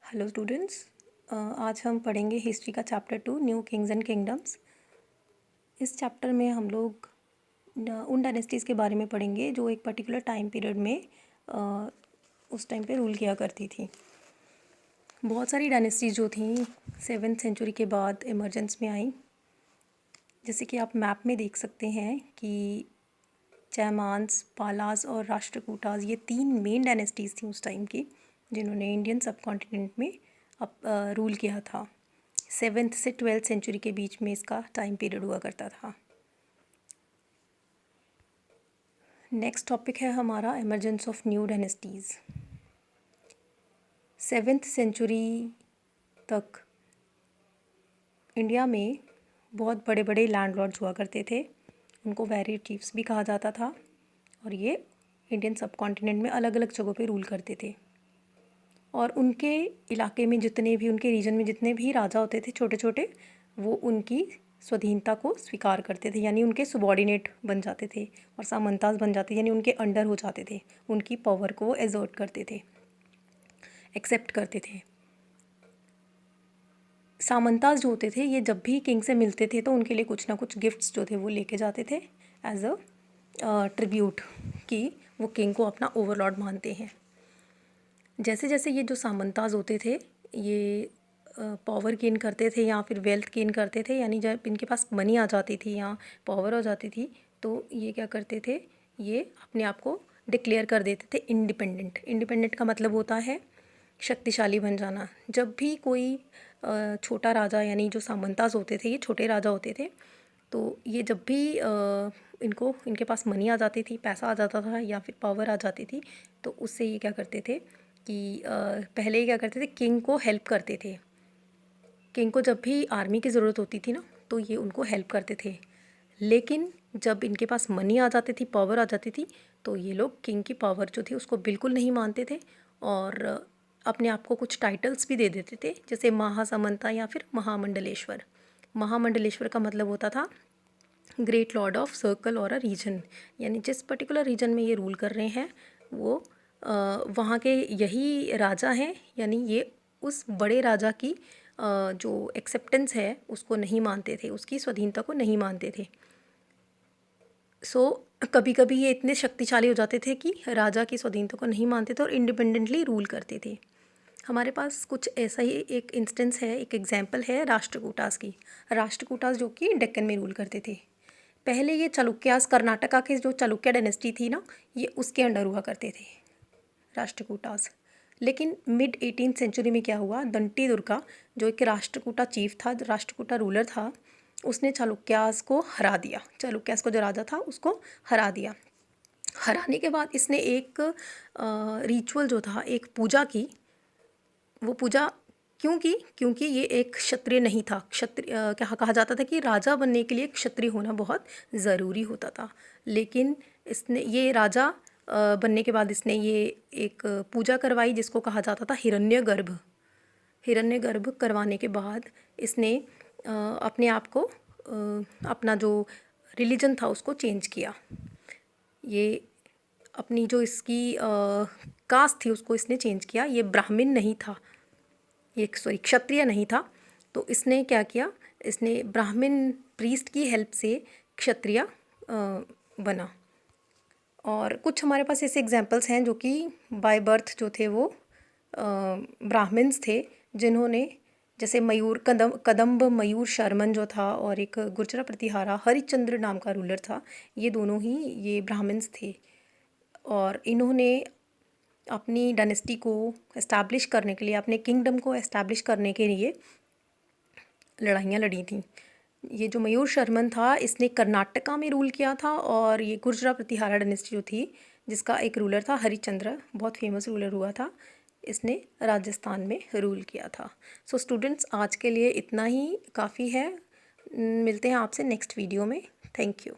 Hello students, आज हम पढ़ेंगे हिस्ट्री का chapter 2 new Kings and kingdoms. इस चैप्टर में हम लोग उन डायनेस्टीज़ के बारे में पढ़ेंगे जो एक पर्टिकुलर टाइम पीरियड में उस टाइम पे रूल किया करती थी। बहुत सारी डायनेस्टीज़ जो थी 7th सेंचुरी के बाद इमरजेंस में आई। जैसे कि आप मैप में देख सकते हैं कि चैमान्स, पालास और राष्ट्रकूटास ये 3 मेन डायनेस्टीज़ थी उस टाइम की, जिन्होंने इंडियन सब कॉन्टिनेंट में रूल किया था। 7th से 12th सेंचुरी के बीच में इसका टाइम पीरियड हुआ करता था। नेक्स्ट टॉपिक है हमारा emergence of new dynasties. 7th century तक इंडिया में बहुत बड़े बड़े लैंडलॉर्ड्स हुआ करते थे। उनको वैरियर चीफ्स भी कहा जाता था और ये इंडियन सब कॉन्टिनेंट में अलग अलग जगहों पे रूल करते थे। और उनके इलाके में जितने भी, उनके रीजन में जितने भी राजा होते थे छोटे छोटे, वो उनकी स्वाधीनता को स्वीकार करते थे, यानी उनके सबॉर्डिनेट बन जाते थे और सामंताज बन जाते, यानी उनके अंडर हो जाते थे। उनकी पावर को वो एजर्ट करते थे, एक्सेप्ट करते थे। सामंताज जो होते थे ये जब भी किंग से मिलते थे तो उनके लिए कुछ ना कुछ गिफ्ट्स जो थे वो लेके जाते थे एज अ ट्रिब्यूट, कि वो किंग को अपना ओवरलॉर्ड मानते हैं। जैसे जैसे ये जो सामंताज होते थे ये पावर गेन करते थे या फिर वेल्थ गेन करते थे, यानी जब इनके पास मनी आ जाती थी या पावर हो जाती थी तो ये क्या करते थे, ये अपने आप को डिक्लेयर कर देते थे इंडिपेंडेंट। इंडिपेंडेंट का मतलब होता है शक्तिशाली बन जाना। जब भी कोई छोटा राजा, यानी जो सामंताज होते थे ये छोटे राजा होते थे, तो ये जब भी इनके पास मनी आ जाती थी, पैसा आ जाता था या फिर पावर आ जाती थी, तो उससे ये क्या करते थे कि पहले ही क्या करते थे, किंग को हेल्प करते थे। किंग को जब भी आर्मी की ज़रूरत होती थी ना तो ये उनको हेल्प करते थे। लेकिन जब इनके पास मनी आ जाती थी, पावर आ जाती थी, तो ये लोग किंग की पावर जो थी उसको बिल्कुल नहीं मानते थे और अपने आप को कुछ टाइटल्स भी दे देते थे, जैसे महासामंता या फिर महामंडलेश्वर। महामंडलेश्वर का मतलब होता था ग्रेट लॉर्ड ऑफ सर्कल और अ रीजन, यानी जिस पर्टिकुलर रीजन में ये रूल कर रहे हैं वो वहाँ के यही राजा हैं, यानी ये उस बड़े राजा की जो एक्सेप्टेंस है उसको नहीं मानते थे, उसकी स्वाधीनता को नहीं मानते थे। कभी कभी ये इतने शक्तिशाली हो जाते थे कि राजा की स्वाधीनता को नहीं मानते थे और इंडिपेंडेंटली रूल करते थे। हमारे पास कुछ ऐसा ही एक इंस्टेंस है, एक एग्जाम्पल है राष्ट्रकूटास की। राष्ट्रकूटास जो कि डेक्कन में रूल करते थे। पहले ये चालुक्यास, कर्नाटका के जो चालुक्य डायनेस्टी थी ना, ये उसके अंडर हुआ करते थे राष्ट्रकूटास। लेकिन मिड 18th सेंचुरी में क्या हुआ, दंती दुर्गा जो एक राष्ट्रकूटा चीफ था, राष्ट्रकूटा रूलर था, उसने चालुक्यास को हरा दिया। चालुक्यास को जो राजा था उसको हरा दिया। हराने के बाद इसने एक रिचुअल जो था, एक पूजा की। वो पूजा क्यों की? क्योंकि ये एक क्षत्रिय नहीं था। क्षत्रिय क्या कहा जाता था कि राजा बनने के लिए क्षत्रिय होना बहुत ज़रूरी होता था। लेकिन इसने ये राजा बनने के बाद इसने ये एक पूजा करवाई जिसको कहा जाता था हिरण्यगर्भ। हिरण्यगर्भ करवाने के बाद इसने अपने आप को अपना जो रिलीजन था उसको चेंज किया। ये अपनी जो इसकी कास्ट थी उसको इसने चेंज किया। ये ब्राह्मण नहीं था, ये क्षत्रिय नहीं था, तो इसने क्या किया, इसने ब्राह्मण प्रीस्ट की हेल्प से क्षत्रिय बना। और कुछ हमारे पास ऐसे एग्जांपल्स हैं जो कि बाय बर्थ जो थे वो ब्राह्मण्स थे, जिन्होंने जैसे कदम्ब मयूर शर्मन जो था और एक गुर्जरा प्रतिहारा हरिश्चंद्र नाम का रूलर था, ये दोनों ही ये ब्राह्मण्स थे और इन्होंने अपनी डायनेस्टी को एस्टैब्लिश करने के लिए, अपने किंगडम को एस्टैब्लिश करने के लिए लड़ाइयाँ लड़ी थी। ये जो मयूर शर्मन था इसने कर्नाटका में रूल किया था और ये गुर्जरा प्रतिहारा डायनेस्टी जो थी जिसका एक रूलर था हरिश्चंद्र, बहुत फेमस रूलर हुआ था, इसने राजस्थान में रूल किया था। सो स्टूडेंट्स, आज के लिए इतना ही काफ़ी है। मिलते हैं आपसे नेक्स्ट वीडियो में। Thank you.